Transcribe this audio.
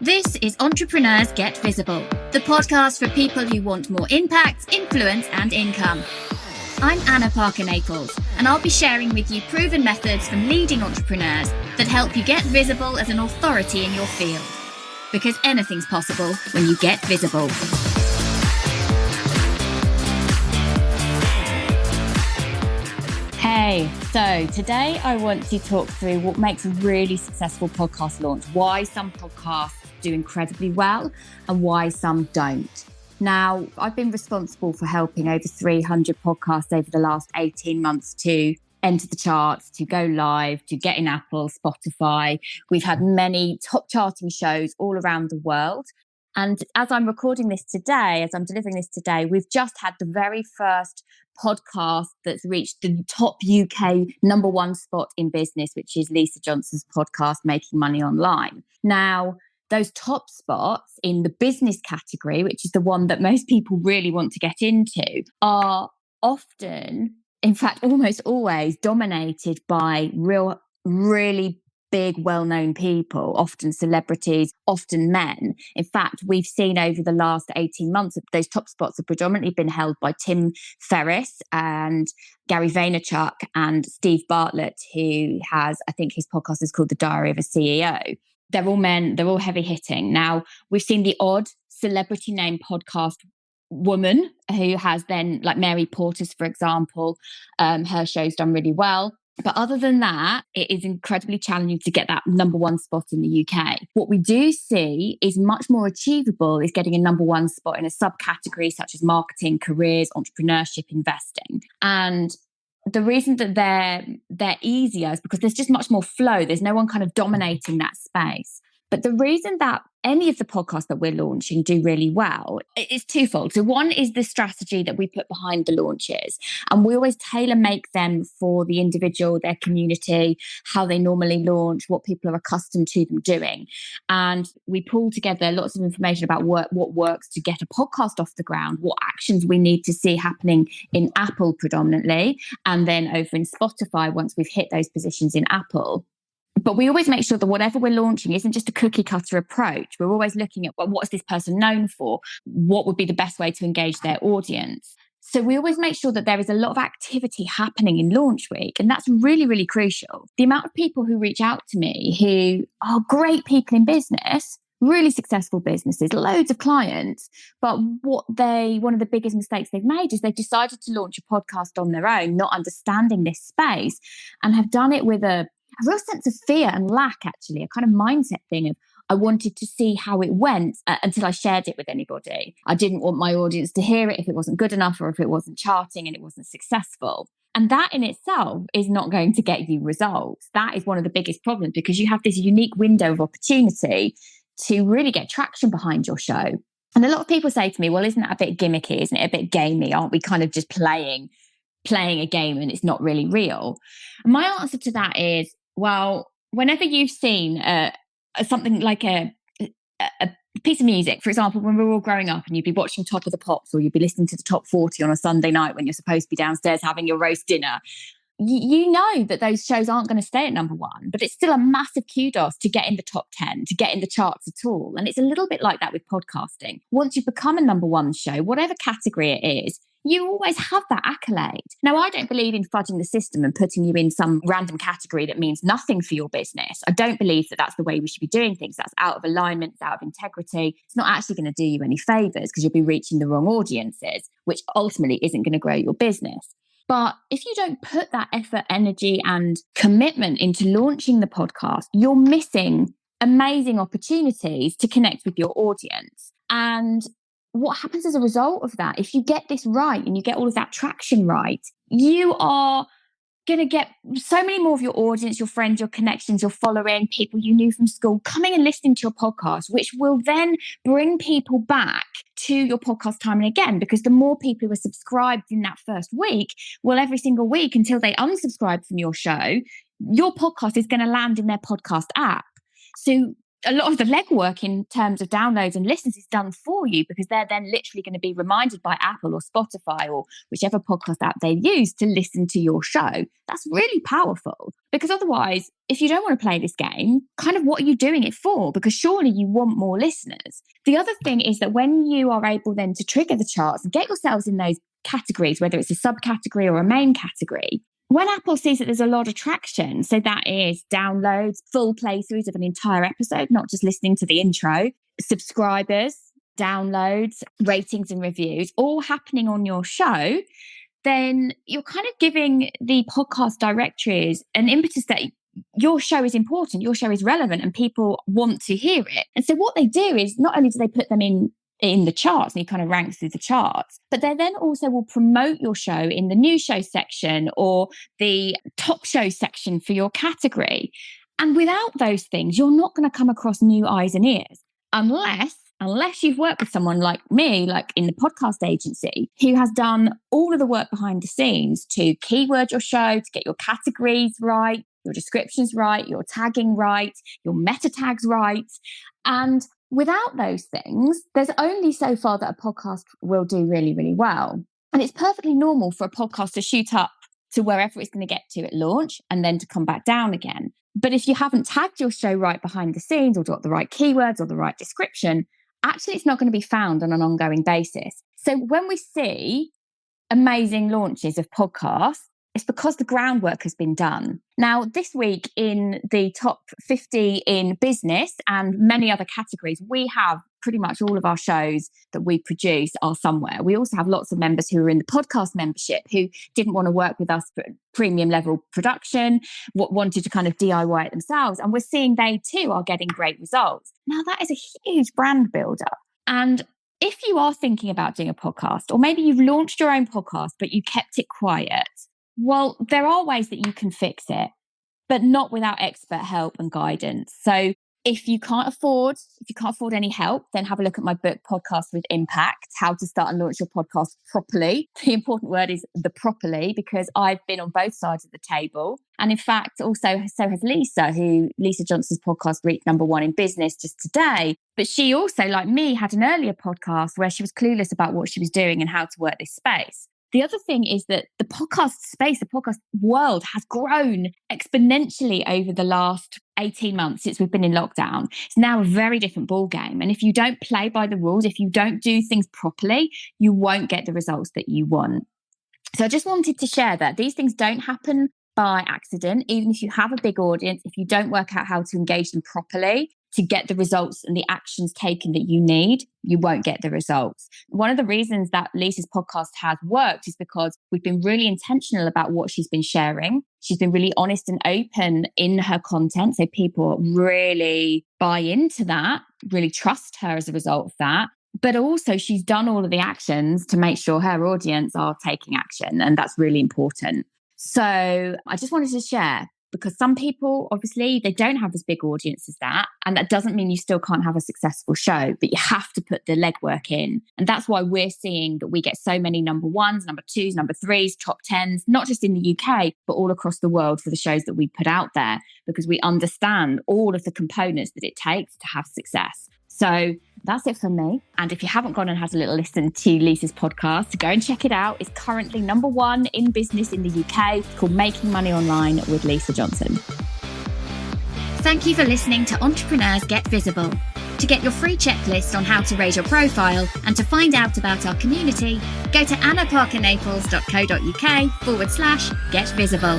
This is Entrepreneurs Get Visible, the podcast for people who want more impact, influence, and income. I'm Anna Parker-Naples, and I'll be sharing with you proven methods from leading entrepreneurs that help you get visible as an authority in your field. Because anything's possible when you get visible. Hey, so today I want to talk through what makes a really successful podcast launch, why some podcasts do incredibly well and why some don't. Now, I've been responsible for helping over 300 podcasts over the last 18 months to enter the charts, to go live, to get in Apple, Spotify. We've had many top charting shows all around the world. And as I'm recording this today, as I'm delivering this today, we've just had the very first podcast that's reached the top UK number one spot in business, which is Lisa Johnson's podcast, Making Money Online. Now, those top spots in the business category, which is the one that most people really want to get into, are often, in fact, almost always dominated by really big, well-known people, often celebrities, often men. In fact, we've seen over the last 18 months that those top spots have predominantly been held by Tim Ferriss and Gary Vaynerchuk and Steve Bartlett, who has, I think his podcast is called The Diary of a CEO. They're all men, they're all heavy hitting. Now, we've seen the odd celebrity name podcast woman who has then, like Mary Portas, for example, her show's done really well. But other than that, it is incredibly challenging to get that number one spot in the UK. What we do see is much more achievable is getting a number one spot in a subcategory such as marketing, careers, entrepreneurship, investing. And the reason that they're easier is because there's just much more flow. There's no one kind of dominating that space. But the reason that any of the podcasts that we're launching do really well is twofold. So one is the strategy that we put behind the launches, and we always tailor make them for the individual, their community, how they normally launch, what people are accustomed to them doing. And we pull together lots of information about what works to get a podcast off the ground, what actions we need to see happening in Apple predominantly, and then over in Spotify once we've hit those positions in Apple. But we always make sure that whatever we're launching isn't just a cookie cutter approach. We're always looking at what's this person known for? What would be the best way to engage their audience? So we always make sure that there is a lot of activity happening in launch week. And that's really, really crucial. The amount of people who reach out to me who are great people in business, really successful businesses, loads of clients. But one of the biggest mistakes they've made is they've decided to launch a podcast on their own, not understanding this space, and have done it with a real sense of fear and lack, actually, a kind of mindset thing of, I wanted to see how it went until I shared it with anybody. I didn't want my audience to hear it if it wasn't good enough or if it wasn't charting and it wasn't successful. And that in itself is not going to get you results. That is one of the biggest problems, because you have this unique window of opportunity to really get traction behind your show. And a lot of people say to me, well, isn't that a bit gimmicky? Isn't it a bit gamey? Aren't we kind of just playing a game and it's not really real? And my answer to that is, well, whenever you've seen something like a piece of music, for example, when we were all growing up and you'd be watching Top of the Pops or you'd be listening to the Top 40 on a Sunday night when you're supposed to be downstairs having your roast dinner, you know that those shows aren't going to stay at number one, but it's still a massive kudos to get in the top 10, to get in the charts at all. And it's a little bit like that with podcasting. Once you become a number one show, whatever category it is, you always have that accolade. Now, I don't believe in fudging the system and putting you in some random category that means nothing for your business. I don't believe that that's the way we should be doing things. That's out of alignment, it's out of integrity. It's not actually going to do you any favors because you'll be reaching the wrong audiences, which ultimately isn't going to grow your business. But if you don't put that effort, energy, and commitment into launching the podcast, you're missing amazing opportunities to connect with your audience. And what happens as a result of that, if you get this right and you get all of that traction right, you are going to get so many more of your audience, your friends, your connections, your following, people you knew from school coming and listening to your podcast, which will then bring people back to your podcast time and again, because the more people who are subscribed in that first week, well, every single week until they unsubscribe from your show, your podcast is going to land in their podcast app. So a lot of the legwork in terms of downloads and listens is done for you, because they're then literally going to be reminded by Apple or Spotify or whichever podcast app they use to listen to your show. That's really powerful, because otherwise, if you don't want to play this game, kind of what are you doing it for? Because surely you want more listeners. The other thing is that when you are able then to trigger the charts and get yourselves in those categories, whether it's a subcategory or a main category, when Apple sees that there's a lot of traction, so that is downloads, full playthroughs of an entire episode, not just listening to the intro, subscribers, downloads, ratings and reviews, all happening on your show, then you're kind of giving the podcast directories an impetus that your show is important, your show is relevant, and people want to hear it. And so what they do is not only do they put them in the charts, and you kind of rank through the charts, but they then also will promote your show in the new show section or the top show section for your category. And without those things, you're not going to come across new eyes and ears unless you've worked with someone like me, like in the podcast agency, who has done all of the work behind the scenes to keyword your show, to get your categories right, your descriptions right, your tagging right, your meta tags right. And without those things, there's only so far that a podcast will do really, really well. And it's perfectly normal for a podcast to shoot up to wherever it's going to get to at launch and then to come back down again. But if you haven't tagged your show right behind the scenes or got the right keywords or the right description, actually it's not going to be found on an ongoing basis. So when we see amazing launches of podcasts, it's because the groundwork has been done. Now, this week in the top 50 in business and many other categories, we have pretty much all of our shows that we produce are somewhere. We also have lots of members who are in the podcast membership who didn't want to work with us for premium level production, wanted to kind of DIY it themselves. And we're seeing they too are getting great results. Now, that is a huge brand builder. And if you are thinking about doing a podcast, or maybe you've launched your own podcast, but you kept it quiet, well, there are ways that you can fix it, but not without expert help and guidance. So if you can't afford any help, then have a look at my book, Podcast with Impact, How to Start and Launch Your Podcast Properly. The important word is the properly, because I've been on both sides of the table. And in fact, also, so has Lisa Johnson's podcast reached #1 in business just today. But she also, like me, had an earlier podcast where she was clueless about what she was doing and how to work this space. The other thing is that the podcast space, the podcast world has grown exponentially over the last 18 months since we've been in lockdown. It's now a very different ballgame. And if you don't play by the rules, if you don't do things properly, you won't get the results that you want. So I just wanted to share that these things don't happen by accident. Even if you have a big audience, if you don't work out how to engage them properly to get the results and the actions taken that you need, you won't get the results. One of the reasons that Lisa's podcast has worked is because we've been really intentional about what she's been sharing. She's been really honest and open in her content. So people really buy into that, really trust her as a result of that. But also she's done all of the actions to make sure her audience are taking action. And that's really important. So I just wanted to share, because some people, obviously, they don't have as big audience as that. And that doesn't mean you still can't have a successful show, but you have to put the legwork in. And that's why we're seeing that we get so many #1s, #2s, #3s, top 10s, not just in the UK, but all across the world for the shows that we put out there, because we understand all of the components that it takes to have success. So that's it for me. And if you haven't gone and had a little listen to Lisa's podcast, go and check it out. It's currently #1 in business in the UK. It's called Making Money Online with Lisa Johnson. Thank you for listening to Entrepreneurs Get Visible. To get your free checklist on how to raise your profile and to find out about our community, go to annaparkernaples.co.uk/get visible.